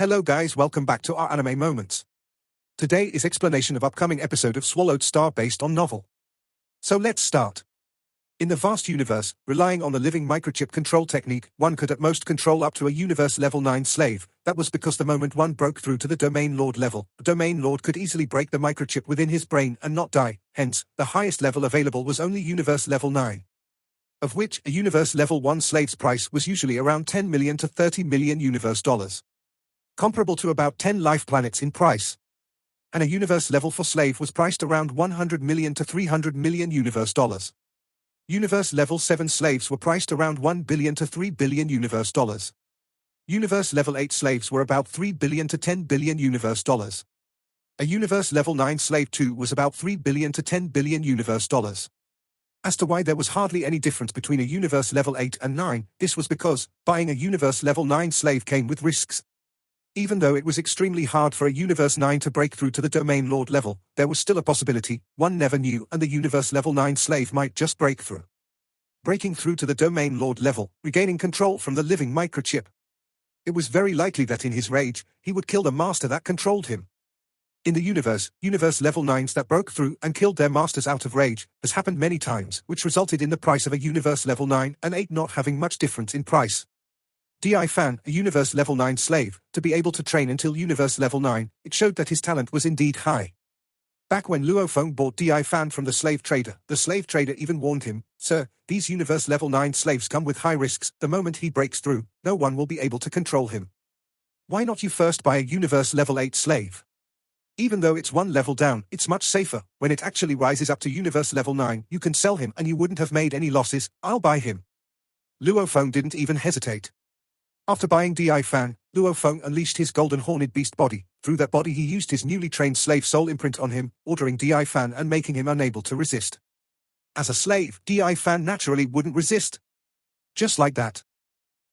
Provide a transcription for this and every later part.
Hello guys, welcome back to our anime moments. Today is explanation of upcoming episode of Swallowed Star based on novel. So let's start. In the vast universe, relying on the living microchip control technique, one could at most control up to a universe level 9 slave. That was because the moment one broke through to the domain lord level, the domain lord could easily break the microchip within his brain and not die. Hence, the highest level available was only universe level 9. Of which, a universe level 1 slave's price was usually around 10 million to 30 million universe dollars. Comparable to about 10 life planets in price. And a universe level 4 slave was priced around 100 million to 300 million universe dollars. Universe level 7 slaves were priced around 1 billion to 3 billion universe dollars. Universe level 8 slaves were about 3 billion to 10 billion universe dollars. A universe level 9 slave 2 was about 3 billion to 10 billion universe dollars. As to why there was hardly any difference between a universe level 8 and 9, this was because buying a universe level 9 slave came with risks. Even though it was extremely hard for a universe 9 to break through to the domain lord level, there was still a possibility, one never knew, and the universe level 9 slave might just break through. Breaking through to the domain lord level, regaining control from the living microchip. It was very likely that in his rage, he would kill the master that controlled him. In the universe level 9s that broke through and killed their masters out of rage has happened many times, which resulted in the price of a universe level 9 and 8 not having much difference in price. Di Fan, a universe level 9 slave, to be able to train until universe level 9, it showed that his talent was indeed high. Back when Luo Feng bought Di Fan from the slave trader even warned him, "Sir, these universe level 9 slaves come with high risks. The moment he breaks through, no one will be able to control him. Why not you first buy a universe level 8 slave? Even though it's one level down, it's much safer. When it actually rises up to universe level 9, you can sell him and you wouldn't have made any losses. I'll buy him." Luo Feng didn't even hesitate. After buying Di Fan, Luo Feng unleashed his golden horned beast body. Through that body he used his newly trained slave soul imprint on him, ordering Di Fan and making him unable to resist. As a slave, Di Fan naturally wouldn't resist. Just like that.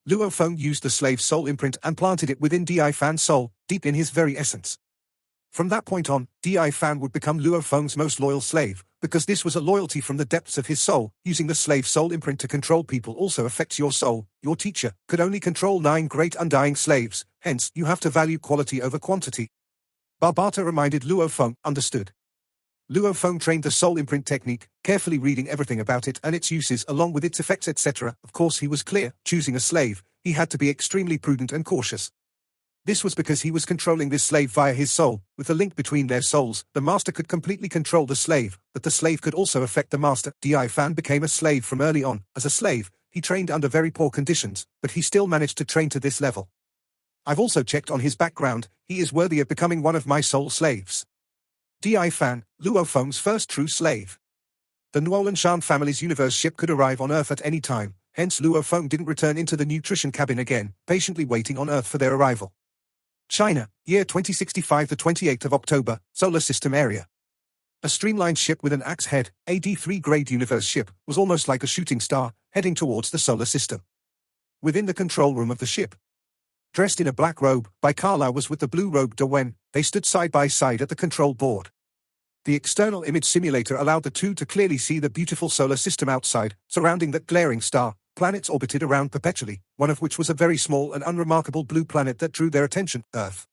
Luo Feng used the slave soul imprint and planted it within Di Fan's soul, deep in his very essence. From that point on, Di Fan would become Luo Feng's most loyal slave, because this was a loyalty from the depths of his soul. Using the slave soul imprint to control people also affects your soul. Your teacher could only control 9 great undying slaves, hence you have to value quality over quantity. Barbata reminded Luo Feng, understood. Luo Feng trained the soul imprint technique, carefully reading everything about it and its uses along with its effects etc. Of course he was clear, choosing a slave, he had to be extremely prudent and cautious. This was because he was controlling this slave via his soul. With the link between their souls, the master could completely control the slave, but the slave could also affect the master. Di Fan became a slave from early on. As a slave, he trained under very poor conditions, but he still managed to train to this level. I've also checked on his background, he is worthy of becoming one of my soul slaves. Di Fan, Luo Feng's first true slave. The Nuolan Shan family's universe ship could arrive on Earth at any time, hence Luo Feng didn't return into the nutrition cabin again, patiently waiting on Earth for their arrival. China, year 2065, the 28th of October, Solar System area. A streamlined ship with an axe head, a D3 grade universe ship, was almost like a shooting star, heading towards the solar system. Within the control room of the ship, dressed in a black robe, Baikala was with the blue-robed Dawen. They stood side by side at the control board. The external image simulator allowed the two to clearly see the beautiful solar system outside, surrounding that glaring star. Planets orbited around perpetually, one of which was a very small and unremarkable blue planet that drew their attention, Earth.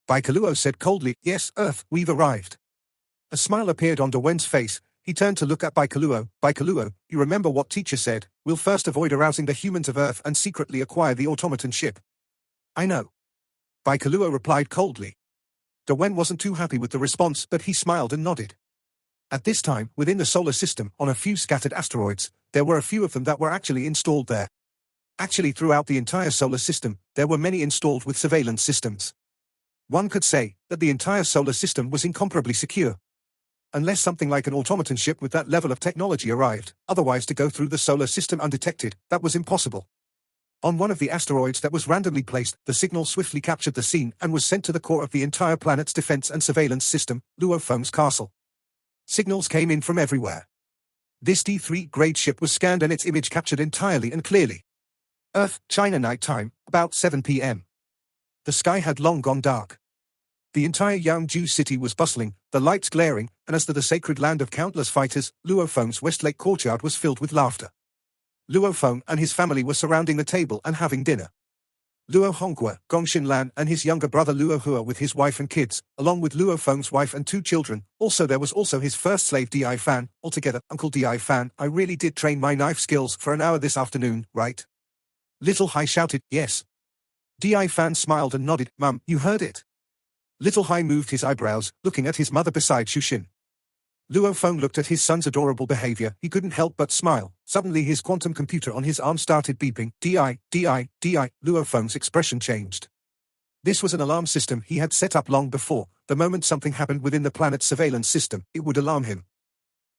Baikaluo said coldly, "Yes, Earth, we've arrived." A smile appeared on Dawen's face. He turned to look at Baikaluo. "Baikaluo, you remember what teacher said, we'll first avoid arousing the humans of Earth and secretly acquire the automaton ship." "I know." Baikaluo replied coldly. Dawen wasn't too happy with the response, but he smiled and nodded. At this time, within the solar system, on a few scattered asteroids, there were a few of them that were actually installed there. Actually, throughout the entire solar system, there were many installed with surveillance systems. One could say that the entire solar system was incomparably secure. Unless something like an automaton ship with that level of technology arrived, otherwise to go through the solar system undetected, that was impossible. On one of the asteroids that was randomly placed, the signal swiftly captured the scene and was sent to the core of the entire planet's defense and surveillance system, Luo Feng's castle. Signals came in from everywhere. This D3 grade ship was scanned and its image captured entirely and clearly. Earth, China night time, about 7 p.m. The sky had long gone dark. The entire Yangzhou city was bustling, the lights glaring, and as to the sacred land of countless fighters, Luo Feng's Westlake courtyard was filled with laughter. Luo Feng and his family were surrounding the table and having dinner. Luo Honghua, Gongxin Lan and his younger brother Luo Hua with his wife and kids, along with Luo Feng's wife and 2 children. Also there was also his first slave Di Fan. Altogether, Uncle Di Fan, I really did train my knife skills for an hour this afternoon, right? Little Hai shouted, yes. Di Fan smiled and nodded, Mum, you heard it. Little Hai moved his eyebrows, looking at his mother beside Shushin. Luo Feng looked at his son's adorable behavior. He couldn't help but smile. Suddenly his quantum computer on his arm started beeping. Di. Luo Feng's expression changed. This was an alarm system he had set up long before. The moment something happened within the planet's surveillance system, it would alarm him.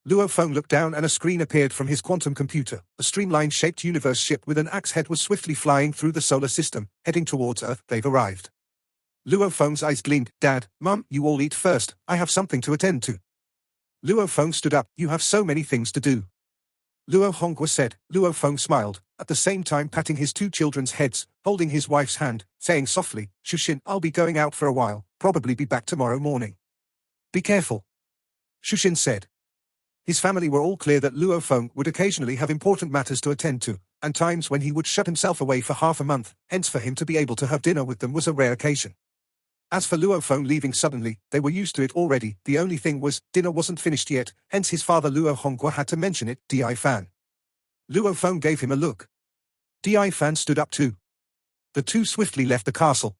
Luo Feng looked down and a screen appeared from his quantum computer. A streamline-shaped universe ship with an axe head was swiftly flying through the solar system, heading towards Earth. They've arrived. Luo Feng's eyes gleamed. Dad, Mum, you all eat first. I have something to attend to. Luo Feng stood up. You have so many things to do. Luo Honghua said. Luo Feng smiled, at the same time patting his 2 children's heads, holding his wife's hand, saying softly, Shushin, I'll be going out for a while, probably be back tomorrow morning. Be careful. Shushin said. His family were all clear that Luo Feng would occasionally have important matters to attend to, and times when he would shut himself away for half a month, hence for him to be able to have dinner with them was a rare occasion. As for Luo Feng leaving suddenly, they were used to it already. The only thing was, dinner wasn't finished yet, hence his father Luo Honghua had to mention it. Di Fan. Luo Feng gave him a look. Di Fan stood up too. The 2 swiftly left the castle.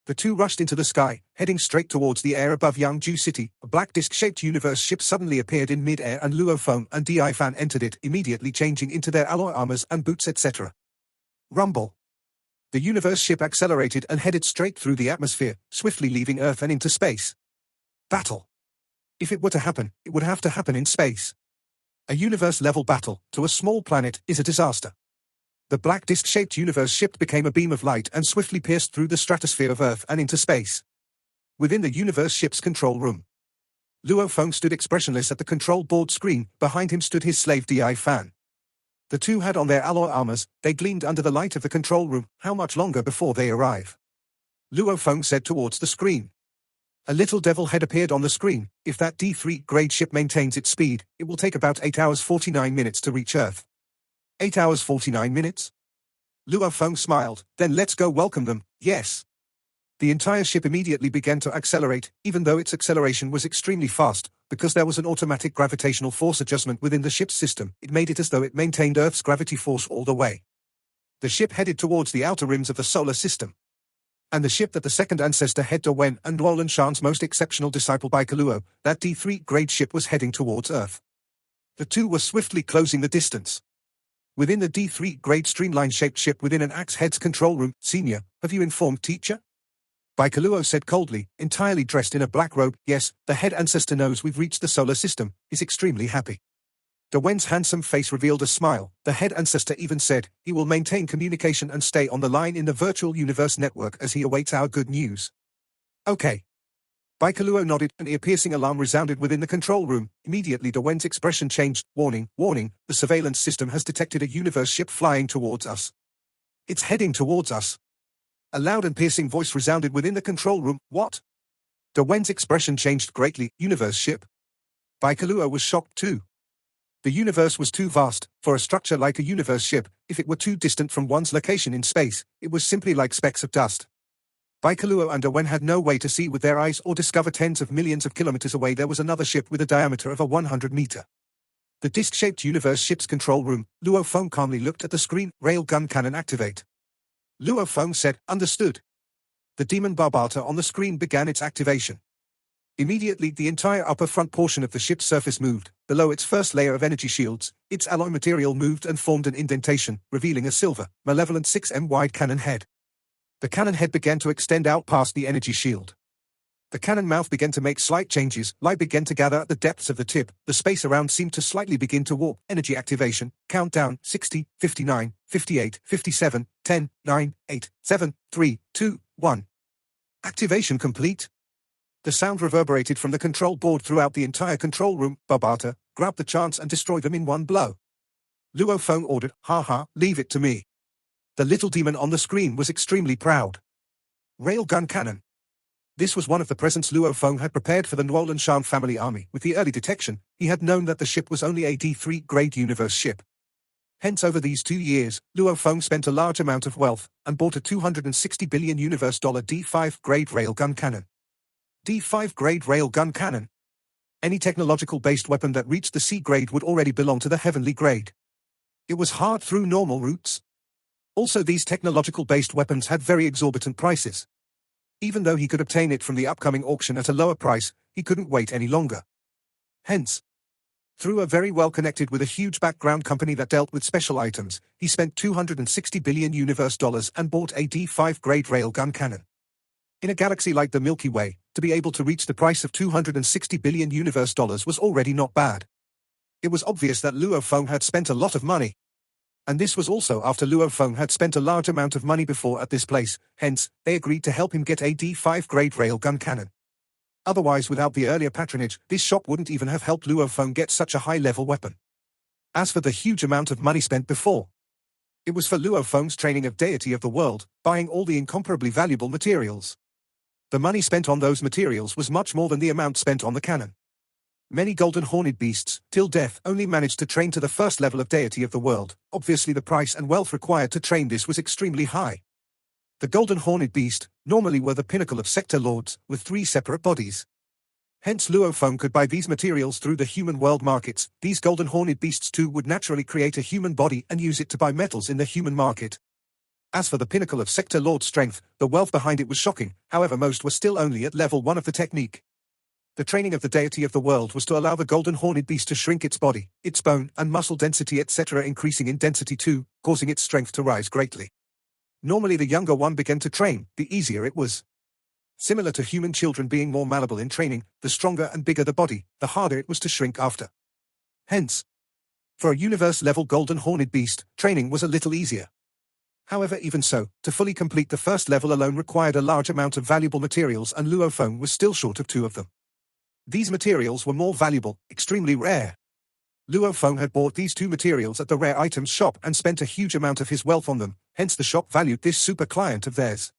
The 2 rushed into the sky, heading straight towards the air above Yangju City. A black disc-shaped universe ship suddenly appeared in mid-air and Luo Feng and Di Fan entered it, immediately changing into their alloy armors and boots etc. Rumble. The universe ship accelerated and headed straight through the atmosphere, swiftly leaving Earth and into space. Battle. If it were to happen, it would have to happen in space. A universe-level battle, to a small planet, is a disaster. The black disc-shaped universe ship became a beam of light and swiftly pierced through the stratosphere of Earth and into space. Within the universe ship's control room, Luo Feng stood expressionless at the control board screen. Behind him stood his slave Di Fan. The 2 had on their alloy armors. They gleamed under the light of the control room. How much longer before they arrive? Luo Feng said towards the screen. A little devil head appeared on the screen. If that D3 grade ship maintains its speed, it will take about 8 hours 49 minutes to reach Earth. 8 hours 49 minutes? Luo Feng smiled. Then let's go welcome them. Yes. The entire ship immediately began to accelerate, even though its acceleration was extremely fast, because there was an automatic gravitational force adjustment within the ship's system. It made it as though it maintained Earth's gravity force all the way. The ship headed towards the outer rims of the solar system. And the ship that the second ancestor head Wen and Duolan Shan's most exceptional disciple Baikaluo, that D3 grade ship was heading towards Earth. The 2 were swiftly closing the distance. Within the D3 grade streamline-shaped ship within an axe head's control room, Senior, have you informed teacher? Baikaluo said coldly, entirely dressed in a black robe. Yes, the head ancestor knows we've reached the solar system. He's extremely happy. Wen's handsome face revealed a smile. The head ancestor even said, he will maintain communication and stay on the line in the virtual universe network as he awaits our good news. Okay. Baikaluo nodded. An ear-piercing alarm resounded within the control room. Immediately Wen's expression changed. Warning, warning, the surveillance system has detected a universe ship flying towards us. It's heading towards us. A loud and piercing voice resounded within the control room. What? Wen's expression changed greatly. Universe ship? Baikaluo was shocked too. The universe was too vast for a structure like a universe ship. If it were too distant from one's location in space, it was simply like specks of dust. Baikaluo and Wen had no way to see with their eyes or discover tens of millions of kilometers away there was another ship with a diameter of a 100-meter. The disc-shaped universe ship's control room. Luo Feng calmly looked at the screen. Railgun cannon activate. Luo Feng said, understood. The demon barbata on the screen began its activation. Immediately the entire upper front portion of the ship's surface moved. Below its first layer of energy shields, its alloy material moved and formed an indentation, revealing a silver, malevolent 6M wide cannon head. The cannon head began to extend out past the energy shield. The cannon mouth began to make slight changes. Light began to gather at the depths of the tip. The space around seemed to slightly begin to warp. Energy activation. Countdown. 60, 59, 58, 57, 10, 9, 8, 7, 3, 2, 1. Activation complete. The sound reverberated from the control board throughout the entire control room. Barbata, grab the chance and destroy them in one blow. Luo Feng ordered. Leave it to me. The little demon on the screen was extremely proud. Railgun cannon. This was one of the presents Luo Feng had prepared for the Nuolan Shan family army. With the early detection, he had known that the ship was only a D3 grade universe ship. Hence over these 2 years, Luo Feng spent a large amount of wealth, and bought a $260 billion D5 grade railgun cannon. D5 grade railgun cannon. Any technological-based weapon that reached the C grade would already belong to the heavenly grade. It was hard through normal routes. Also, these technological-based weapons had very exorbitant prices. Even though he could obtain it from the upcoming auction at a lower price, he couldn't wait any longer. Hence, through a very well connected with a huge background company that dealt with special items, he spent $260 billion and bought a D5 grade railgun cannon. In a galaxy like the Milky Way, to be able to reach the price of $260 billion was already not bad. It was obvious that Luo Feng had spent a lot of money. And this was also after Luo Feng had spent a large amount of money before at this place, hence, they agreed to help him get a D5 grade railgun cannon. Otherwise, without the earlier patronage, this shop wouldn't even have helped Luo Feng get such a high-level weapon. As for the huge amount of money spent before, it was for Luo Feng's training of deity of the world, buying all the incomparably valuable materials. The money spent on those materials was much more than the amount spent on the cannon. Many golden horned beasts, till death, only managed to train to the first level of deity of the world. Obviously the price and wealth required to train this was extremely high. The golden horned beast normally were the pinnacle of sector lords, with 3 separate bodies. Hence Luo Feng could buy these materials through the human world markets. These golden horned beasts too would naturally create a human body and use it to buy metals in the human market. As for the pinnacle of sector lord strength, the wealth behind it was shocking. However, most were still only at level 1 of the technique. The training of the deity of the world was to allow the golden horned beast to shrink its body, its bone and muscle density etc., increasing in density too, causing its strength to rise greatly. Normally the younger one began to train, the easier it was. Similar to human children being more malleable in training, the stronger and bigger the body, the harder it was to shrink after. Hence, for a universe-level golden horned beast, training was a little easier. However, even so, to fully complete the first level alone required a large amount of valuable materials, and Luo Feng was still short of 2 of them. These materials were more valuable, extremely rare. Luo Feng had bought these 2 materials at the rare items shop and spent a huge amount of his wealth on them, hence the shop valued this super client of theirs.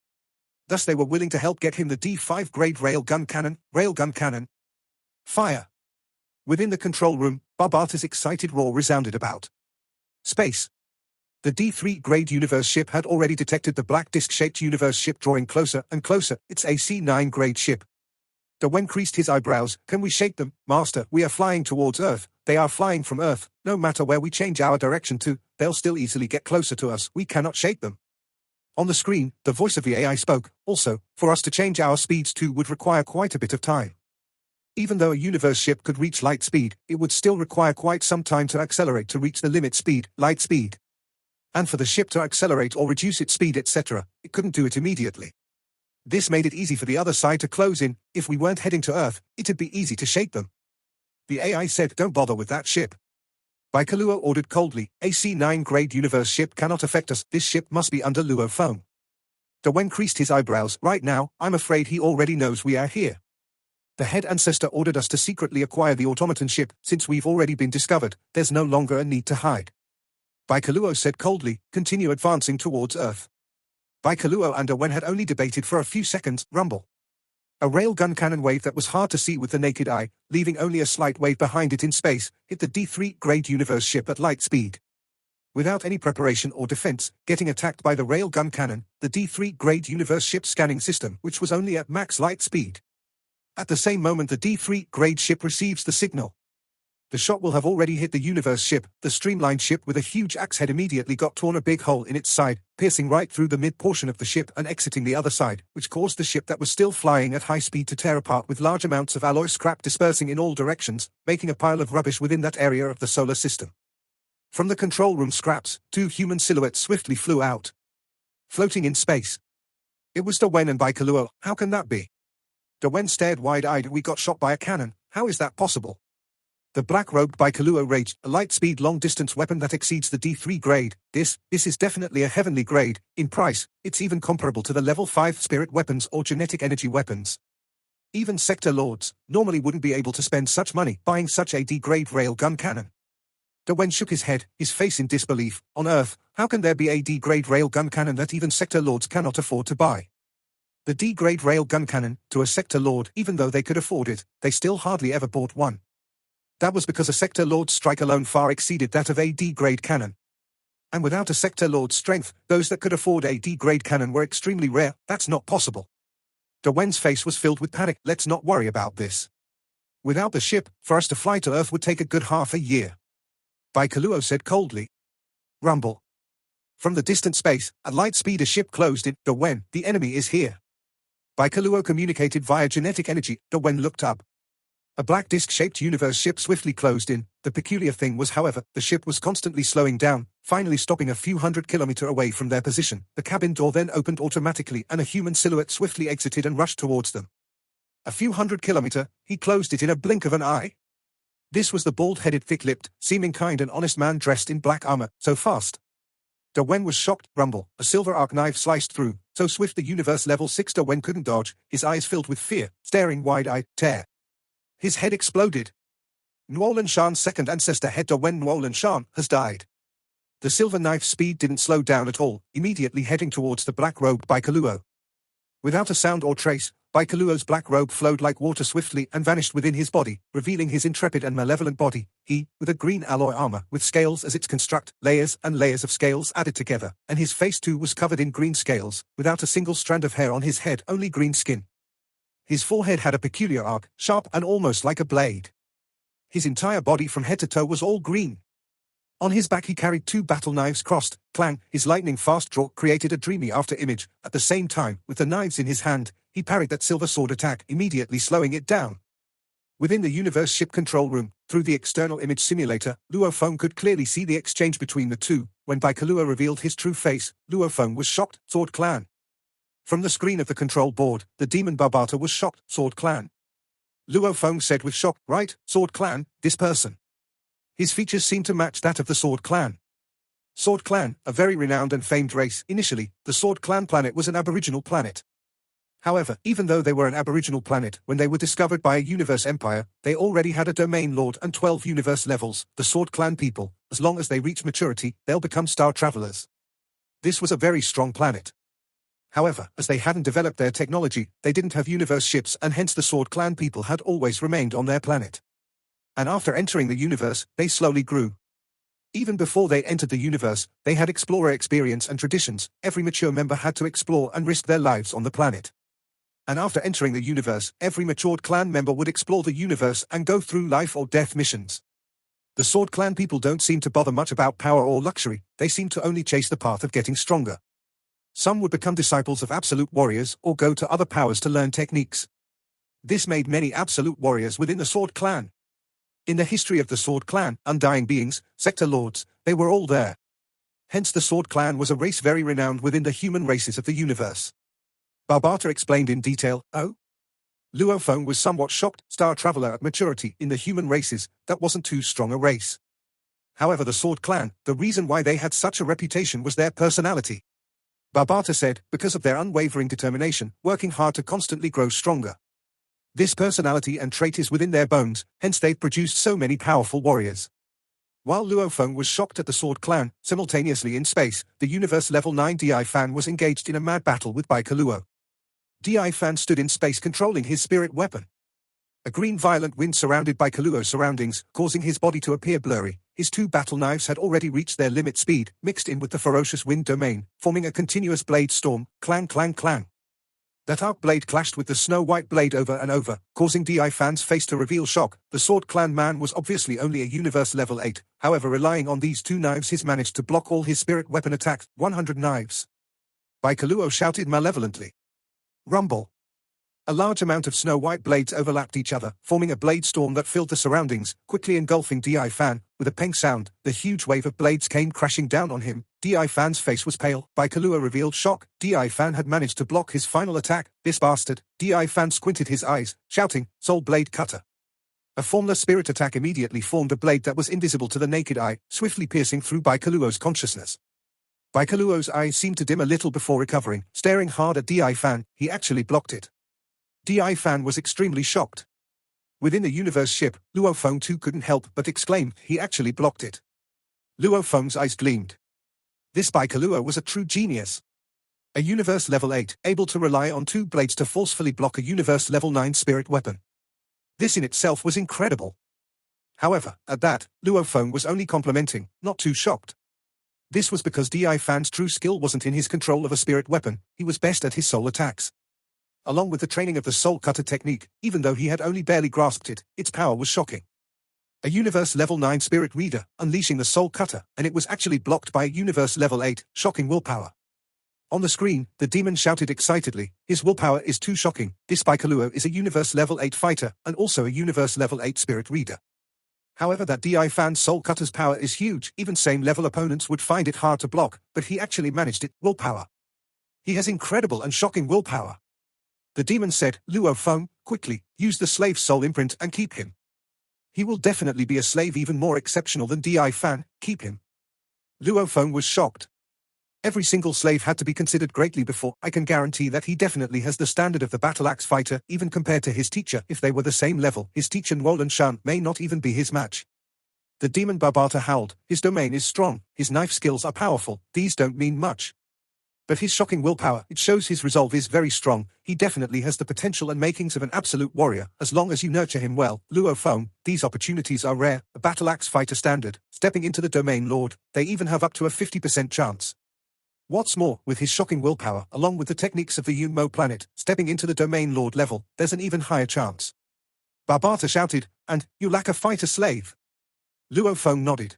Thus they were willing to help get him the D5 grade railgun cannon. Fire! Within the control room, Barbarta's excited roar resounded about space. The D3 grade universe ship had already detected the black disc-shaped universe ship drawing closer and closer. It's a C9 grade ship. Wen creased his eyebrows. Can we shake them, Master? We are flying towards Earth. They are flying from Earth. No matter where we change our direction to, they'll still easily get closer to us. We cannot shake them. On the screen, the voice of the AI spoke. Also, for us to change our speeds too would require quite a bit of time. Even though a universe ship could reach light speed, it would still require quite some time to accelerate to reach the limit speed, light speed. And for the ship to accelerate or reduce its speed etc., it couldn't do it immediately. This made it easy for the other side to close in. If we weren't heading to Earth, it'd be easy to shake them. The AI said, don't bother with that ship. Baikalua ordered coldly, a C9 grade universe ship cannot affect us. This ship must be under Luo Feng. Wen creased his eyebrows. Right now, I'm afraid he already knows we are here. The head ancestor ordered us to secretly acquire the automaton ship. Since we've already been discovered, there's no longer a need to hide. Baikalua said coldly, continue advancing towards Earth. Baikalua and Wen had only debated for a few seconds. Rumble. A railgun cannon wave that was hard to see with the naked eye, leaving only a slight wave behind it in space, hit the D3 grade universe ship at light speed. Without any preparation or defense, getting attacked by the railgun cannon, the D3 grade universe ship scanning system, which was only at max light speed. At the same moment the D3 grade ship receives the signal. The shot will have already hit the universe ship. The streamlined ship with a huge axe head immediately got torn a big hole in its side, piercing right through the mid-portion of the ship and exiting the other side, which caused the ship that was still flying at high speed to tear apart with large amounts of alloy scrap dispersing in all directions, making a pile of rubbish within that area of the solar system. From the control room scraps, 2 human silhouettes swiftly flew out, floating in space. It was Wen and Baikalua. How can that be? Wen stared wide-eyed. We got shot by a cannon. How is that possible? The black-robed Baikalua raged, a light-speed long-distance weapon that exceeds the D3 grade. This is definitely a heavenly grade. In price, it's even comparable to the level 5 spirit weapons or genetic energy weapons. Even sector lords normally wouldn't be able to spend such money buying such a D-grade railgun cannon. Wen shook his head, his face in disbelief. On Earth, how can there be a D-grade railgun cannon that even sector lords cannot afford to buy? The D-grade railgun cannon, to a sector lord, even though they could afford it, they still hardly ever bought one. That was because a sector lord's strike alone far exceeded that of a D-grade cannon. And without a Sector Lord's strength, those that could afford a D-grade cannon were extremely rare. That's not possible. Wen's face was filled with panic. Let's not worry about this. Without the ship, for us to fly to Earth would take a good half a year. Baikaluo said coldly. Rumble. From the distant space, at light speed a ship closed in. Wen, the enemy is here. Baikaluo communicated via genetic energy. Wen looked up. A black disc-shaped universe ship swiftly closed in. The peculiar thing was, however, the ship was constantly slowing down, finally stopping a few hundred kilometers away from their position. The cabin door then opened automatically and a human silhouette swiftly exited and rushed towards them. A few hundred kilometers, he closed it in a blink of an eye. This was the bald-headed, thick-lipped, seeming kind and honest man dressed in black armor, so fast. Wen was shocked. Rumble, a silver arc knife sliced through, so swift the universe level 6 Wen couldn't dodge, his eyes filled with fear, staring wide-eyed. Tear. His head exploded. Nuolan Shan's second ancestor head Wen Nuolan Shan has died. The silver knife's speed didn't slow down at all, immediately heading towards the black-robed Baikaluo. Without a sound or trace, Baikaluo's black robe flowed like water swiftly and vanished within his body, revealing his intrepid and malevolent body. He, with a green alloy armor, with scales as its construct, layers and layers of scales added together, and his face too was covered in green scales, without a single strand of hair on his head, only green skin. His forehead had a peculiar arc, sharp and almost like a blade. His entire body from head to toe was all green. On his back he carried 2 battle knives crossed. Clang, his lightning-fast draw created a dreamy after-image. At the same time, with the knives in his hand, he parried that silver sword attack, immediately slowing it down. Within the universe ship control room, through the external image simulator, Luo Feng could clearly see the exchange between the two. When Baikaluo revealed his true face, Luo Feng was shocked. Sword Clan. From the screen of the control board, the demon Barbata was shocked. Sword Clan. Luo Feng said with shock, right, Sword Clan, this person. His features seemed to match that of the Sword Clan. Sword Clan, a very renowned and famed race. Initially, the Sword Clan planet was an aboriginal planet. However, even though they were an aboriginal planet, when they were discovered by a universe empire, they already had a domain lord and 12 universe levels. The Sword Clan people, as long as they reach maturity, they'll become star travelers. This was a very strong planet. However, as they hadn't developed their technology, they didn't have universe ships and hence the Sword Clan people had always remained on their planet. And after entering the universe, they slowly grew. Even before they entered the universe, they had explorer experience and traditions. Every mature member had to explore and risk their lives on the planet. And after entering the universe, every matured clan member would explore the universe and go through life or death missions. The Sword Clan people don't seem to bother much about power or luxury, they seem to only chase the path of getting stronger. Some would become disciples of absolute warriors or go to other powers to learn techniques. This made many absolute warriors within the Sword Clan. In the history of the Sword Clan, undying beings, sector lords, they were all there. Hence the Sword Clan was a race very renowned within the human races of the universe. Barbata explained in detail. Oh? Luo Feng was somewhat shocked. Star traveler at maturity in the human races, that wasn't too strong a race. However, the Sword Clan, the reason why they had such a reputation was their personality. Barbata said, because of their unwavering determination, working hard to constantly grow stronger. This personality and trait is within their bones, hence they've produced so many powerful warriors. While Luo Feng was shocked at the Sword Clan, simultaneously in space, the Universe Level 9 Di Fan was engaged in a mad battle with Baikaluo. Di Fan stood in space controlling his spirit weapon. A green violent wind surrounded Baikaluo's surroundings, causing his body to appear blurry. His 2 battle knives had already reached their limit speed, mixed in with the ferocious wind domain, forming a continuous blade storm. Clang clang clang. That arc blade clashed with the snow-white blade over and over, causing Di Fan's face to reveal shock. The Sword Clan man was obviously only a Universe Level 8, however relying on these 2 knives he's managed to block all his spirit weapon attacks. 100 knives. Baikaluo shouted malevolently. Rumble. A large amount of snow-white blades overlapped each other, forming a blade storm that filled the surroundings, quickly engulfing Di Fan. With a peng sound, the huge wave of blades came crashing down on him. Di Fan's face was pale. Baikaluo revealed shock. Di Fan had managed to block his final attack. This bastard. Di Fan squinted his eyes, shouting, Soul Blade Cutter. A formless spirit attack immediately formed a blade that was invisible to the naked eye, swiftly piercing through Baikaluo's consciousness. Baikaluo's eyes seemed to dim a little before recovering. Staring hard at Di Fan, he actually blocked it. Di Fan was extremely shocked. Within the universe ship, Luo Feng too couldn't help but exclaim, he actually blocked it. Luo Feng's eyes gleamed. This Baikaluo was a true genius. A Universe Level 8, able to rely on 2 blades to forcefully block a Universe Level 9 spirit weapon. This in itself was incredible. However, at that, Luo Feng was only complimenting, not too shocked. This was because Di Fan's true skill wasn't in his control of a spirit weapon, he was best at his soul attacks. Along with the training of the soul cutter technique, even though he had only barely grasped it, its power was shocking. A Universe Level 9 Spirit Reader, unleashing the Soul Cutter, and it was actually blocked by a Universe Level 8, shocking willpower. On the screen, the demon shouted excitedly, his willpower is too shocking, this Baikaluo is a Universe Level 8 fighter, and also a Universe Level 8 Spirit Reader. However, that Di Fan's Soul Cutter's power is huge, even same-level opponents would find it hard to block, but he actually managed it, willpower. He has incredible and shocking willpower. The demon said, Luo Feng, quickly, use the slave's soul imprint and keep him. He will definitely be a slave even more exceptional than Di Fan, keep him. Luo Feng was shocked. Every single slave had to be considered greatly before. I can guarantee that he definitely has the standard of the battle axe fighter, even compared to his teacher. If they were the same level, his teacher Nuolan Shan may not even be his match. The demon Barbata howled, his domain is strong, his knife skills are powerful, these don't mean much. But his shocking willpower, it shows his resolve is very strong, he definitely has the potential and makings of an absolute warrior, as long as you nurture him well. Luo Feng, these opportunities are rare, a battle axe fighter standard, stepping into the domain lord, they even have up to a 50% chance. What's more, with his shocking willpower, along with the techniques of the Yunmo planet, stepping into the domain lord level, there's an even higher chance. Barbata shouted, and, you lack a fighter slave. Luo Feng nodded.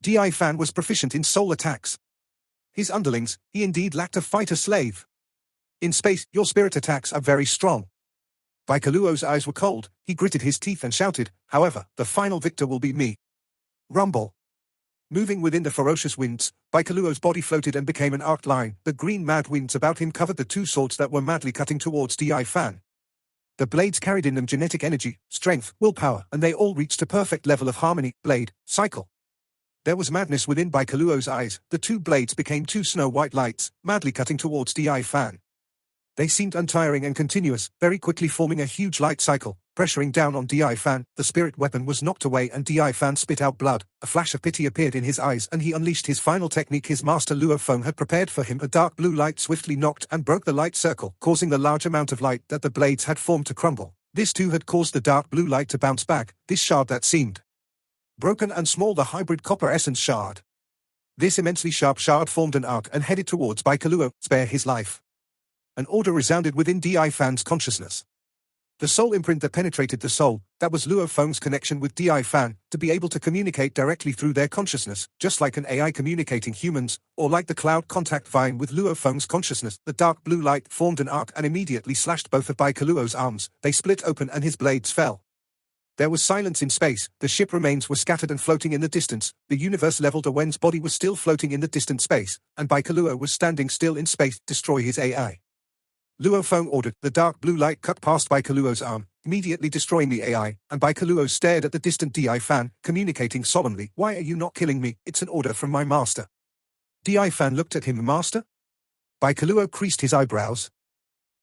Di Fan was proficient in soul attacks. His underlings, he indeed lacked a fighter slave. In space, your spirit attacks are very strong. Baikaluo's eyes were cold, he gritted his teeth and shouted, however, the final victor will be me. Rumble. Moving within the ferocious winds, Baikaluo's body floated and became an arced line. The green mad winds about him covered the two swords that were madly cutting towards Di Fan. The blades carried in them genetic energy, strength, willpower, and they all reached a perfect level of harmony. Blade, cycle. There was madness within Baikaluo's eyes. The two blades became two snow-white lights, madly cutting towards Di Fan. They seemed untiring and continuous, very quickly forming a huge light cycle, pressuring down on Di Fan. The spirit weapon was knocked away and Di Fan spit out blood. A flash of pity appeared in his eyes and he unleashed his final technique his master Luo Feng had prepared for him. A dark blue light swiftly knocked and broke the light circle, causing the large amount of light that the blades had formed to crumble. This too had caused the dark blue light to bounce back, this shard that seemed broken and small, the hybrid copper essence shard. This immensely sharp shard formed an arc and headed towards Baikaluo, spare his life. An order resounded within Di Fan's consciousness. The soul imprint that penetrated the soul, that was Luo Feng's connection with Di Fan, to be able to communicate directly through their consciousness, just like an AI communicating humans, or like the cloud contact vine with Luo Feng's consciousness. The dark blue light formed an arc and immediately slashed both of Baikaluo's arms, they split open and his blades fell. There was silence in space, the ship remains were scattered and floating in the distance, the universe-level Wen's body was still floating in the distant space, and Baikaluo was standing still in space. Destroy his AI. Luo Feng ordered. The dark blue light cut past Baikaluo's arm, immediately destroying the AI, and Baikaluo stared at the distant Di Fan, communicating solemnly, why are you not killing me? It's an order from my master. Di Fan looked at him. Master? Baikaluo creased his eyebrows.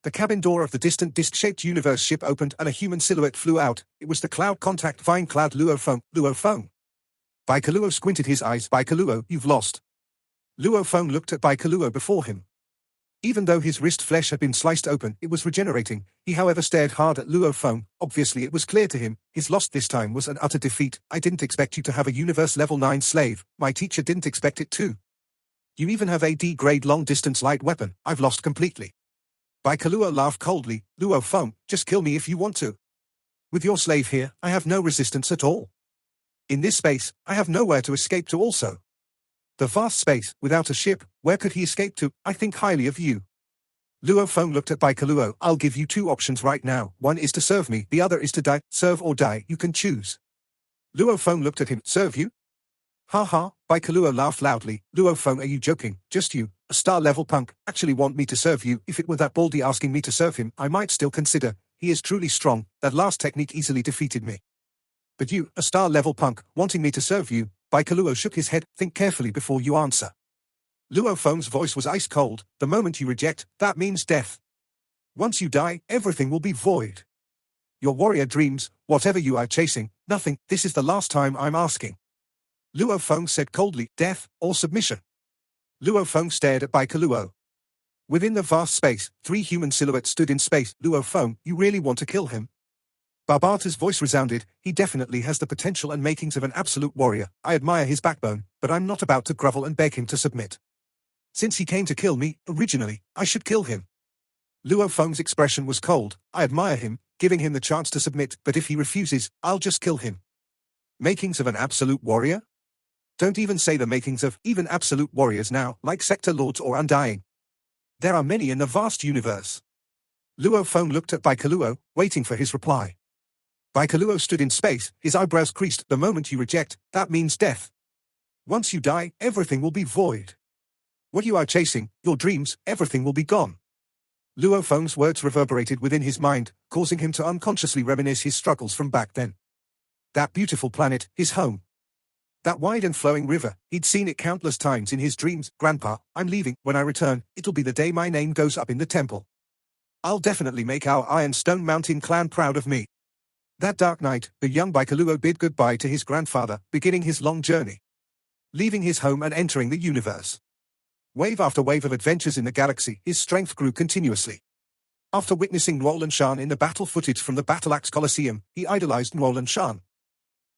The cabin door of the distant disc-shaped universe ship opened and a human silhouette flew out. It was the cloud contact vine-clad Luo Feng. Luo Feng. Baikaluo squinted his eyes. Baikaluo, you've lost. Luo Feng looked at Baikaluo before him. Even though his wrist flesh had been sliced open, it was regenerating. He however stared hard at Luo Feng. Obviously it was clear to him, his loss this time was an utter defeat. I didn't expect you to have a Universe Level 9 slave, my teacher didn't expect it too. You even have a D-grade long-distance light weapon, I've lost completely. Baikaluo laughed coldly. Luo Feng, just kill me if you want to. With your slave here, I have no resistance at all. In this space, I have nowhere to escape to also. The vast space, without a ship, where could he escape to? I think highly of you. Luo Feng looked at Baikaluo. I'll give you two options right now. One is to serve me, the other is to die. Serve or die, you can choose. Luo Feng looked at him. Serve you? Ha ha, Baikaluo laughed loudly. Luo Feng, are you joking? Just you, a star-level punk, actually want me to serve you? If it were that Baldy asking me to serve him, I might still consider. He is truly strong, that last technique easily defeated me. But you, a star-level punk, wanting me to serve you? Baikaluo shook his head. Think carefully before you answer. Luo Feng's voice was ice cold. The moment you reject, that means death. Once you die, everything will be void. Your warrior dreams, whatever you are chasing, nothing, this is the last time I'm asking. Luo Feng said coldly, death, or submission. Luo Feng stared at Baikaluo. Within the vast space, three human silhouettes stood in space. Luo Feng, you really want to kill him? Barbata's voice resounded. He definitely has the potential and makings of an absolute warrior. I admire his backbone, but I'm not about to grovel and beg him to submit. Since he came to kill me, originally, I should kill him. Luo Feng's expression was cold. I admire him, giving him the chance to submit, but if he refuses, I'll just kill him. Makings of an absolute warrior? Don't even say the makings of even absolute warriors now, like Sector Lords or Undying. There are many in the vast universe. Luo Feng looked at Baikaluo, waiting for his reply. Baikaluo stood in space, his eyebrows creased. The moment you reject, that means death. Once you die, everything will be void. What you are chasing, your dreams, everything will be gone. Luo Feng's words reverberated within his mind, causing him to unconsciously reminisce his struggles from back then. That beautiful planet, his home. That wide and flowing river, he'd seen it countless times in his dreams. Grandpa, I'm leaving. When I return, it'll be the day my name goes up in the temple. I'll definitely make our Ironstone Mountain clan proud of me. That dark night, the young Baikaluo bid goodbye to his grandfather, beginning his long journey. Leaving his home and entering the universe. Wave after wave of adventures in the galaxy, his strength grew continuously. After witnessing Nuolan Shan in the battle footage from the Battle Axe Coliseum, he idolized Nuolan Shan.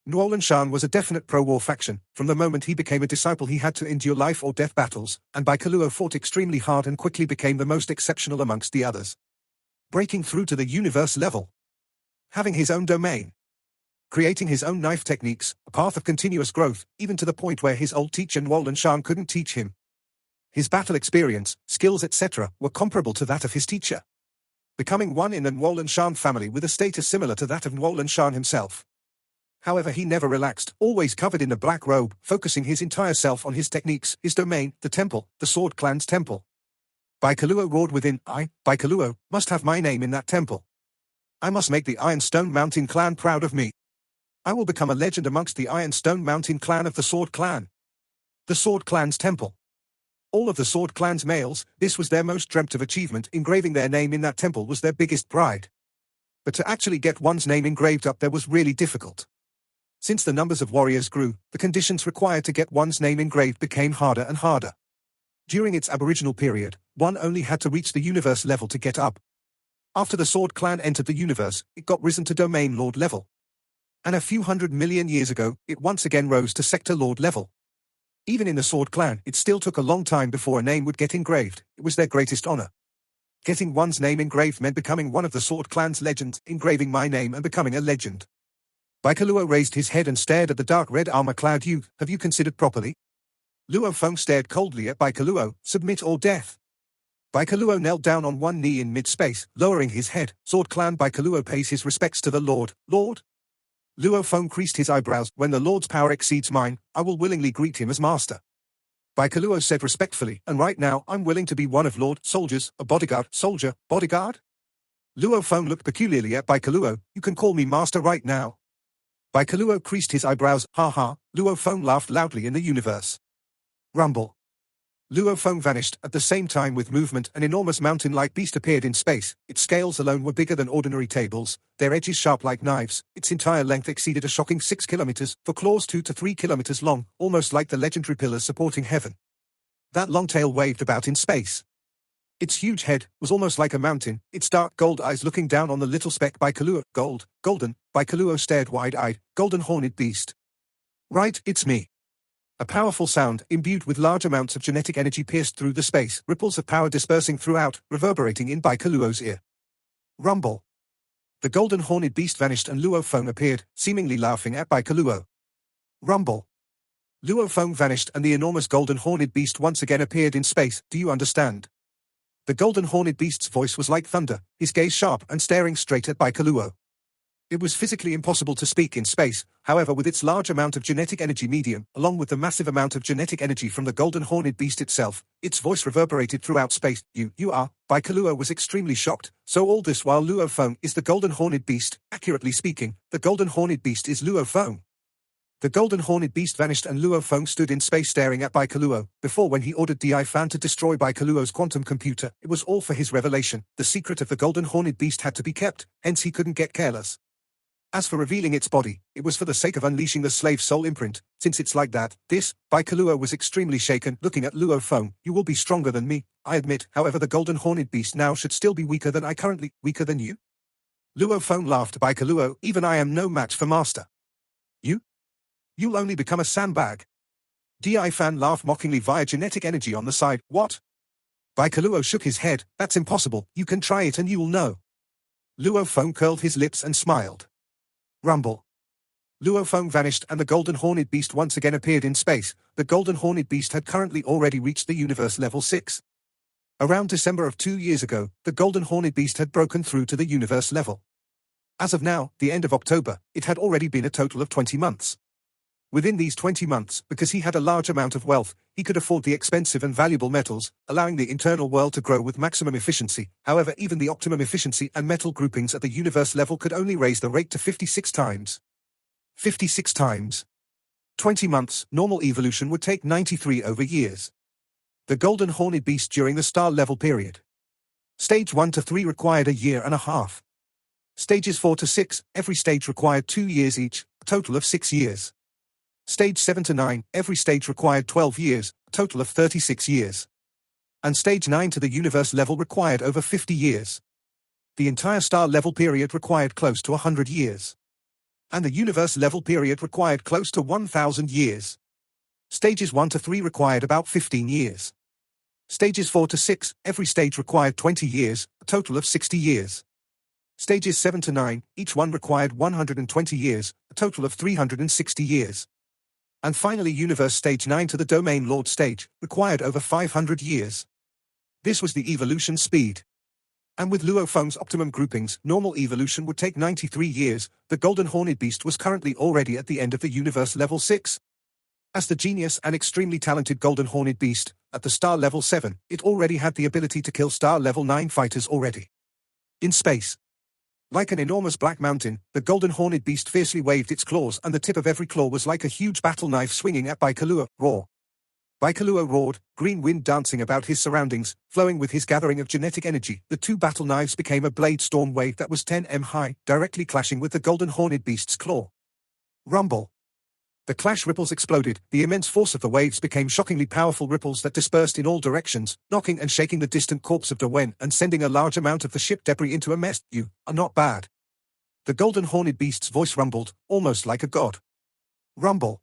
Nuolan Shan was a definite pro-war faction. From the moment he became a disciple he had to endure life or death battles, and Baikaluo fought extremely hard and quickly became the most exceptional amongst the others. Breaking through to the universe level. Having his own domain. Creating his own knife techniques, a path of continuous growth, even to the point where his old teacher Nuolan Shan couldn't teach him. His battle experience, skills etc. were comparable to that of his teacher. Becoming one in the Nuolan Shan family with a status similar to that of Nuolan Shan himself. However, he never relaxed, always covered in a black robe, focusing his entire self on his techniques, his domain, the temple, the Sword Clan's temple. Baikaluo roared within. Baikaluo, must have my name in that temple. I must make the Ironstone Mountain clan proud of me. I will become a legend amongst the Ironstone Mountain clan of the Sword Clan. The Sword Clan's temple. All of the Sword Clan's males, this was their most dreamt of achievement. Engraving their name in that temple was their biggest pride. But to actually get one's name engraved up there was really difficult. Since the numbers of warriors grew, the conditions required to get one's name engraved became harder and harder. During its aboriginal period, one only had to reach the universe level to get up. After the Sword Clan entered the universe, it got risen to Domain Lord level. And a few 100 million years ago, it once again rose to Sector Lord level. Even in the Sword Clan, it still took a long time before a name would get engraved. It was their greatest honor. Getting one's name engraved meant becoming one of the Sword Clan's legends, engraving my name and becoming a legend. Baikaluo raised his head and stared at the dark red armor-clad youth. Have you considered properly? Luo Feng stared coldly at Baikaluo. Submit or death. Baikaluo knelt down on one knee in mid-space, lowering his head. Sword Clan Baikaluo pays his respects to the Lord. Lord? Luo Feng creased his eyebrows. When the Lord's power exceeds mine, I will willingly greet him as master. Baikaluo said respectfully, and right now I'm willing to be one of Lord soldiers, a bodyguard, soldier, bodyguard? Luo Feng looked peculiarly at Baikaluo. You can call me master right now. Baikaluo creased his eyebrows. Ha ha, Luo Feng laughed loudly in the universe. Rumble. Luo Feng vanished. At the same time with movement, an enormous mountain-like beast appeared in space. Its scales alone were bigger than ordinary tables, their edges sharp like knives. Its entire length exceeded a shocking 6 kilometers, for claws 2 to 3 kilometers long, almost like the legendary pillars supporting heaven. That long tail waved about in space. Its huge head was almost like a mountain, its dark gold eyes looking down on the little speck Baikaluo. Golden, Baikaluo stared wide-eyed. Golden horned beast. Right, it's me. A powerful sound, imbued with large amounts of genetic energy pierced through the space, ripples of power dispersing throughout, reverberating in Baikaluo's ear. Rumble. The golden horned beast vanished and Luo Feng appeared, seemingly laughing at Baikaluo. Rumble. Luo Feng vanished and the enormous golden horned beast once again appeared in space. Do you understand? The golden horned beast's voice was like thunder, his gaze sharp and staring straight at Baikaluo. It was physically impossible to speak in space, however with its large amount of genetic energy medium, along with the massive amount of genetic energy from the golden horned beast itself, its voice reverberated throughout space. You are. Baikaluo was extremely shocked. So all this while Luo Feng is the golden horned beast. Accurately speaking, the golden horned beast is Luo Feng. The golden horned beast vanished and Luo Feng stood in space staring at Baikaluo. Before, when he ordered Di Fan to destroy Baikaluo's quantum computer, it was all for his revelation. The secret of the golden horned beast had to be kept, hence he couldn't get careless. As for revealing its body, it was for the sake of unleashing the slave soul imprint. Since it's like that, Baikaluo was extremely shaken, looking at Luo Feng. You will be stronger than me, I admit. However, the golden horned beast now should still be weaker than I currently. Weaker than you? Luo Feng laughed. By Kaluo, even I am no match for master. You? You'll only become a sandbag. Di Fan laughed mockingly via genetic energy on the side. What? By Kaluo shook his head. That's impossible. You can try it and you'll know. Luo Feng curled his lips and smiled. Rumble. Luo Feng vanished and the golden horned beast once again appeared in space. The golden horned beast had currently already reached the universe level 6. Around December of 2 years ago, the golden horned beast had broken through to the universe level. As of now, the end of October, it had already been a total of 20 months. Within these 20 months, because he had a large amount of wealth, he could afford the expensive and valuable metals, allowing the internal world to grow with maximum efficiency. However, even the optimum efficiency and metal groupings at the universe level could only raise the rate to 56 times. 56 times. 20 months, normal evolution would take 93 over years. The golden horned beast during the star level period. Stage 1 to 3 required a year and a half. Stages 4 to 6, every stage required 2 years each, a total of 6 years. Stage 7 to 9, every stage required 12 years, a total of 36 years. And stage 9 to the universe level required over 50 years. The entire star level period required close to 100 years. And the universe level period required close to 1,000 years. Stages 1 to 3 required about 15 years. Stages 4 to 6, every stage required 20 years, a total of 60 years. Stages 7 to 9, each one required 120 years, a total of 360 years. And finally Universe Stage 9 to the Domain Lord stage, required over 500 years. This was the evolution speed. And with Luo Feng's optimum groupings, normal evolution would take 93 years. The golden horned beast was currently already at the end of the universe level 6. As the genius and extremely talented golden horned beast, at the star level 7, it already had the ability to kill star level 9 fighters already. In space. Like an enormous black mountain, the golden horned beast fiercely waved its claws and the tip of every claw was like a huge battle knife swinging at Baikalua. Roar. Baikalua roared, green wind dancing about his surroundings, flowing with his gathering of genetic energy. The two battle knives became a blade storm wave that was 10 m high, directly clashing with the golden horned beast's claw. Rumble. The clash ripples exploded. The immense force of the waves became shockingly powerful ripples that dispersed in all directions, knocking and shaking the distant corpse of Dewen and sending a large amount of the ship debris into a mess. You are not bad. The golden horned beast's voice rumbled, almost like a god. Rumble.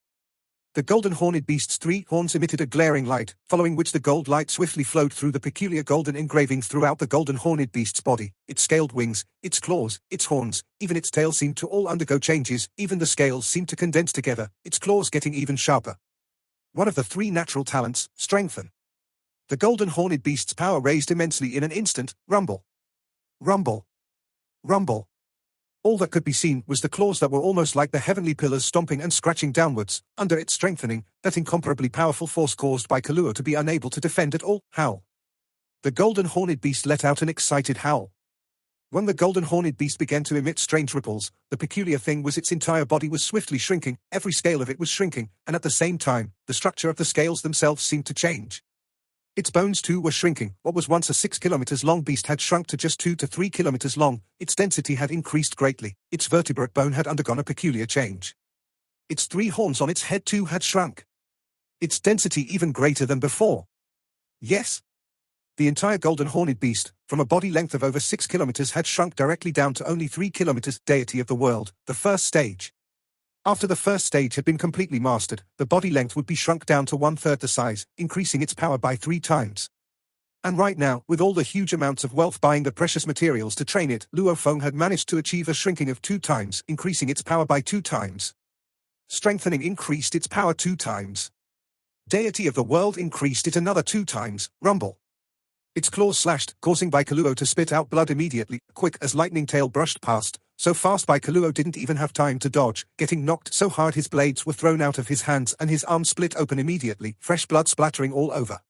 The golden horned beast's 3 horns emitted a glaring light, following which the gold light swiftly flowed through the peculiar golden engravings throughout the golden horned beast's body. Its scaled wings, its claws, its horns, even its tail seemed to all undergo changes. Even the scales seemed to condense together, its claws getting even sharper. One of the 3 natural talents, strengthen. The golden horned beast's power raised immensely in an instant. Rumble. Rumble. Rumble. All that could be seen was the claws that were almost like the heavenly pillars stomping and scratching downwards. Under its strengthening, that incomparably powerful force caused by Kaluo to be unable to defend at all. Howl. The golden horned beast let out an excited howl. When the golden horned beast began to emit strange ripples, the peculiar thing was its entire body was swiftly shrinking, every scale of it was shrinking, and at the same time, the structure of the scales themselves seemed to change. Its bones too were shrinking. What was once a 6 kilometers long beast had shrunk to just 2 to 3 kilometers long. Its density had increased greatly. Its vertebrate bone had undergone a peculiar change. Its 3 horns on its head too had shrunk. Its density even greater than before. Yes. The entire golden horned beast, from a body length of over 6 kilometers had shrunk directly down to only 3 kilometers. Deity of the world, the first stage. After the first stage had been completely mastered, the body length would be shrunk down to 1/3 the size, increasing its power by 3 times. And right now, with all the huge amounts of wealth buying the precious materials to train it, Luo Feng had managed to achieve a shrinking of 2 times, increasing its power by 2 times. Strengthening increased its power 2 times. Deity of the world increased it another 2 times. Rumble. Its claws slashed, causing Baikalua to spit out blood immediately. Quick as lightning tail brushed past, so fast Baikalua didn't even have time to dodge, getting knocked so hard his blades were thrown out of his hands and his arm split open immediately, fresh blood splattering all over.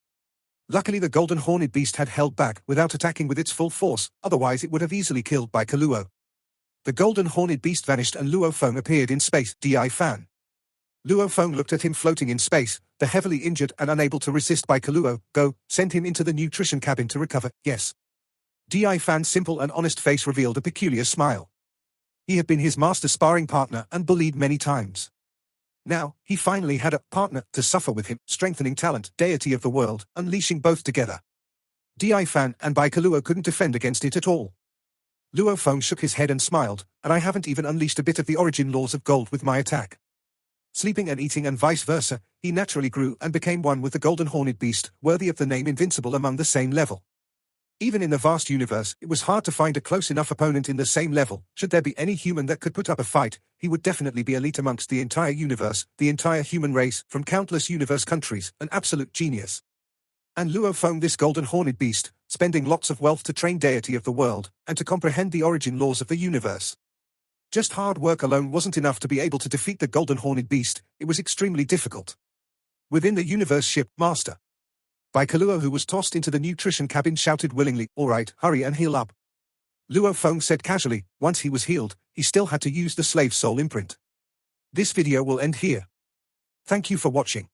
Luckily the golden horned beast had held back without attacking with its full force, otherwise it would have easily killed Baikalua. The golden horned beast vanished and Luo Feng appeared in space. Di Fan. Luo Feng looked at him floating in space, the heavily injured and unable to resist Baikalua. Go, send him into the nutrition cabin to recover. Yes. Di Fan's simple and honest face revealed a peculiar smile. He had been his master sparring partner and bullied many times. Now, he finally had a partner to suffer with him, strengthening talent, deity of the world, unleashing both together. Di Fan and Baikalua couldn't defend against it at all. Luo Feng shook his head and smiled, and I haven't even unleashed a bit of the origin laws of gold with my attack. Sleeping and eating and vice versa, he naturally grew and became one with the golden horned beast, worthy of the name invincible among the same level. Even in the vast universe, it was hard to find a close enough opponent in the same level. Should there be any human that could put up a fight, he would definitely be elite amongst the entire universe, the entire human race, from countless universe countries, an absolute genius. And Luo Feng, this golden horned beast, spending lots of wealth to train deity of the world, and to comprehend the origin laws of the universe. Just hard work alone wasn't enough to be able to defeat the golden horned beast, it was extremely difficult. Within the universe ship, Master by Kaluo, who was tossed into the nutrition cabin, shouted willingly, "All right, hurry and heal up." Luo Feng said casually. Once he was healed, he still had to use the slave soul imprint. This video will end here. Thank you for watching.